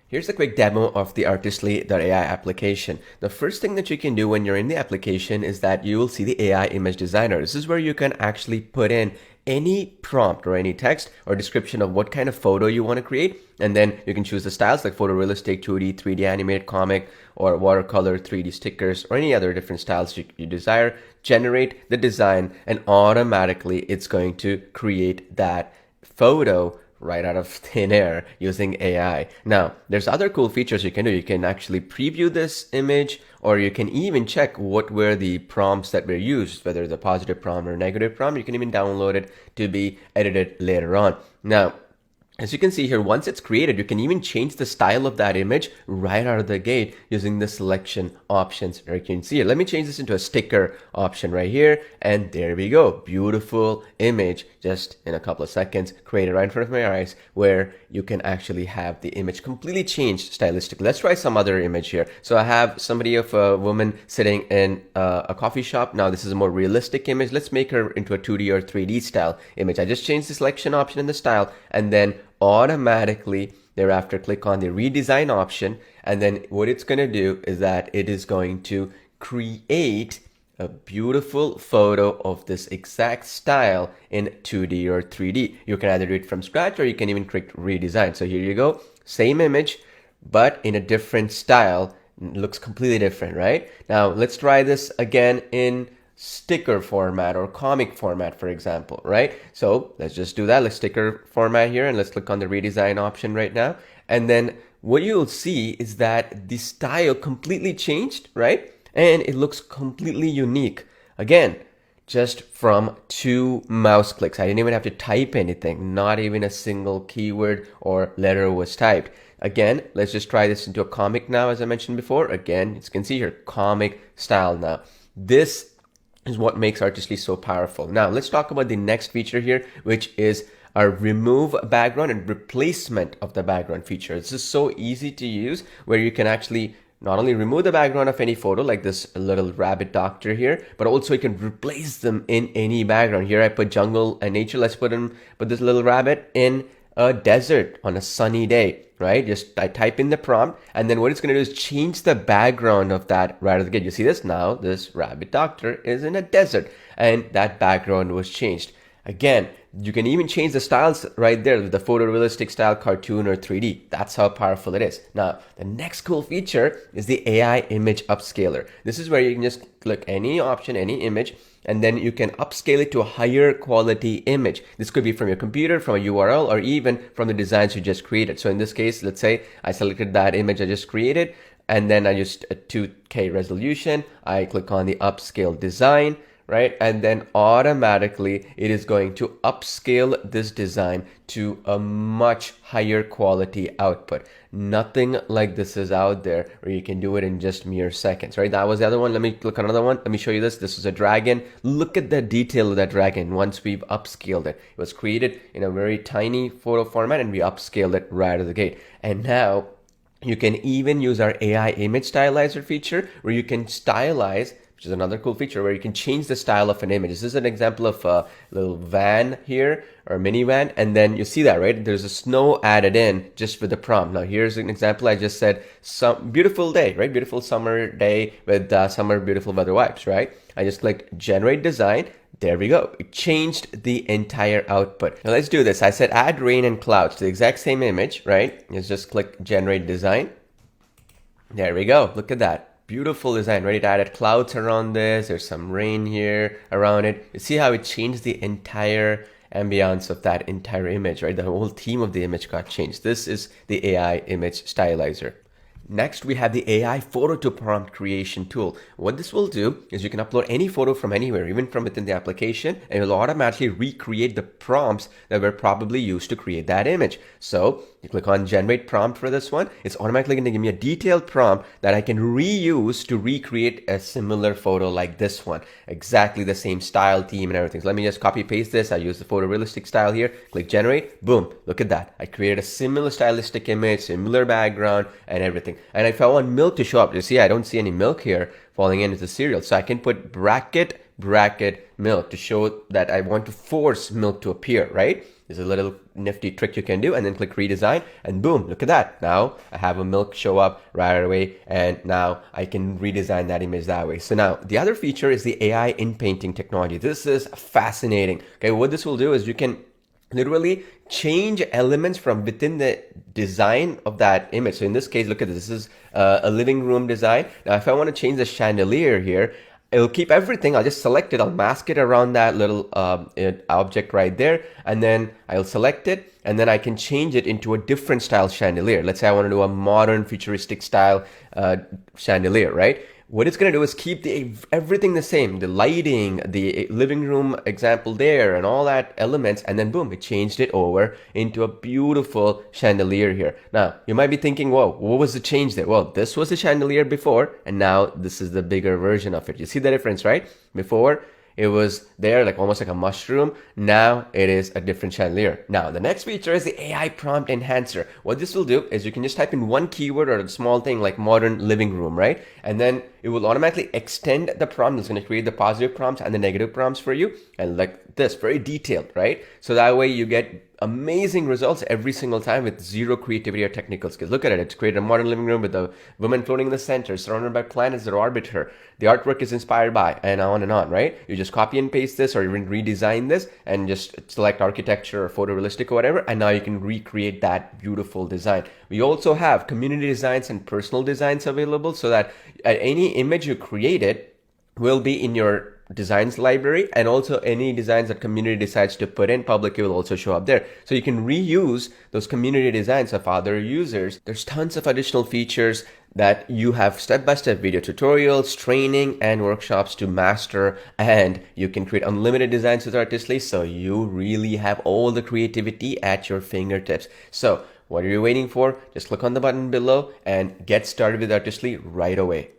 Here's a quick demo of the Artistly.ai application. The first thing that you can do when you're in the application is that you will see the AI image designer. This is where you can actually put in any prompt or any text or description of what kind of photo you want to create. And then you can choose the styles like photorealistic, 2D, 3D animated comic, or watercolor, 3D stickers, or any other different styles you desire. Generate the design and automatically it's going to create that photo right out of thin air using AI. Now, there's other cool features you can do. You can actually preview this image, or you can even check what were the prompts that were used, whether the positive prompt or negative prompt. You can even download it to be edited later on. Now, as you can see here, once it's created, you can even change the style of that image right out of the gate using the selection options. Or you can see it. Let me change this into a sticker option right here. And there we go. Beautiful image just in a couple of seconds created right in front of my eyes, where you can actually have the image completely changed stylistically. Let's try some other image here. So I have somebody of a woman sitting in a coffee shop. Now this is a more realistic image. Let's make her into a 2D or 3D style image. I just changed the selection option and the style, and then automatically thereafter click on the redesign option, and then what it's going to do is that it is going to create a beautiful photo of this exact style in 2D or 3D. You can either do it from scratch or you can even click redesign. So here you go, same image but in a different style. It looks completely different, right? Now let's try this again in sticker format or comic format, for example, right? So let's just do that. Let's sticker format here and let's click on the redesign option right now. And then what you'll see is that the style completely changed, right? And it looks completely unique. Again, just from 2 mouse clicks. I didn't even have to type anything. Not even a single keyword or letter was typed. Again, let's just try this into a comic now, as I mentioned before. Again, as you can see here, comic style now. This is what makes Artistly so powerful. Now let's talk about the next feature here, which is our remove background and replacement of the background feature. This is so easy to use, where you can actually not only remove the background of any photo like this little rabbit doctor here, but also you can replace them in any background. Here I put jungle and nature. Let's put this little rabbit in a desert on a sunny day, right? Just I type in the prompt, and then what it's going to do is change the background of that right out of the gate. You see this now? This rabbit doctor is in a desert, and that background was changed. Again, you can even change the styles right there with the photorealistic style, cartoon, or 3D. That's how powerful it is. Now, the next cool feature is the AI image upscaler. This is where you can just click any option, any image, and then you can upscale it to a higher quality image. This could be from your computer, from a URL, or even from the designs you just created. So in this case, let's say I selected that image I just created, and then I used a 2K resolution. I click on the upscale design, right? And then automatically it is going to upscale this design to a much higher quality output. Nothing like this is out there where you can do it in just mere seconds, right? That was the other one. Let me click on another one. Let me show you this. This is a dragon. Look at the detail of that dragon once we've upscaled it. It was created in a very tiny photo format and we upscaled it right out of the gate. And now you can even use our AI image stylizer feature, where you can stylize, which is another cool feature, where you can change the style of an image. This is an example of a little van here, or minivan, and then you see that, right? There's a snow added in just with the prompt. Now here's an example. I just said some beautiful day, right? Beautiful summer day with summer beautiful weather vibes, right? I just clicked generate design. There we go. It changed the entire output. Now let's do this. I said add rain and clouds to the exact same image, right? Let's just click generate design. There we go. Look at that. Beautiful design, right? It added clouds around this. There's some rain here around it. You see how it changed the entire ambiance of that entire image, right? The whole theme of the image got changed. This is the AI image stylizer. Next, we have the AI photo to prompt creation tool. What this will do is you can upload any photo from anywhere, even from within the application, and it will automatically recreate the prompts that were probably used to create that image. So you click on generate prompt for this one. It's automatically going to give me a detailed prompt that I can reuse to recreate a similar photo like this one. Exactly the same style, theme, and everything. So let me just copy paste this. I use the photorealistic style here. Click generate. Boom. Look at that. I created a similar stylistic image, similar background, and everything. And if I want milk to show up, you see I don't see any milk here falling into the cereal. So I can put bracket bracket milk to show that I want to force milk to appear, right? There's a little nifty trick you can do, and then click redesign, and boom, look at that. Now I have a milk show up right away, and now I can redesign that image that way. So now the other feature is the AI in painting technology. This is fascinating. Okay, what this will do is you can literally change elements from within the design of that image. So in this case, look at this. This is a living room design. Now, if I want to change the chandelier here, it'll keep everything. I'll just select it. I'll mask it around that little object right there. And then I'll select it. And then I can change it into a different style chandelier. Let's say I want to do a modern futuristic style chandelier, right? What it's going to do is keep everything the same, the lighting, the living room example there, and all that elements, and then boom, it changed it over into a beautiful chandelier here. Now, you might be thinking, whoa, what was the change there? Well, this was the chandelier before, and now this is the bigger version of it. You see the difference, right? Before, it was there like almost like a mushroom. Now it is a different chandelier. Now the next feature is the AI prompt enhancer. What this will do is you can just type in one keyword or a small thing like modern living room, right? And then it will automatically extend the prompt. It's going to create the positive prompts and the negative prompts for you. And like this, very detailed, right? So that way you get amazing results every single time with zero creativity or technical skills. Look at it. It's created a modern living room with a woman floating in the center, surrounded by planets that orbit her. The artwork is inspired by, and on, right? You just copy and paste this or even redesign this and just select architecture or photorealistic or whatever, and now you can recreate that beautiful design. We also have community designs and personal designs available so that any image you created will be in your designs library, and also any designs that community decides to put in publicly will also show up there. So you can reuse those community designs of other users. There's tons of additional features that you have step-by-step video tutorials, training, and workshops to master, and you can create unlimited designs with Artistly, so you really have all the creativity at your fingertips. So what are you waiting for? Just click on the button below and get started with Artistly right away.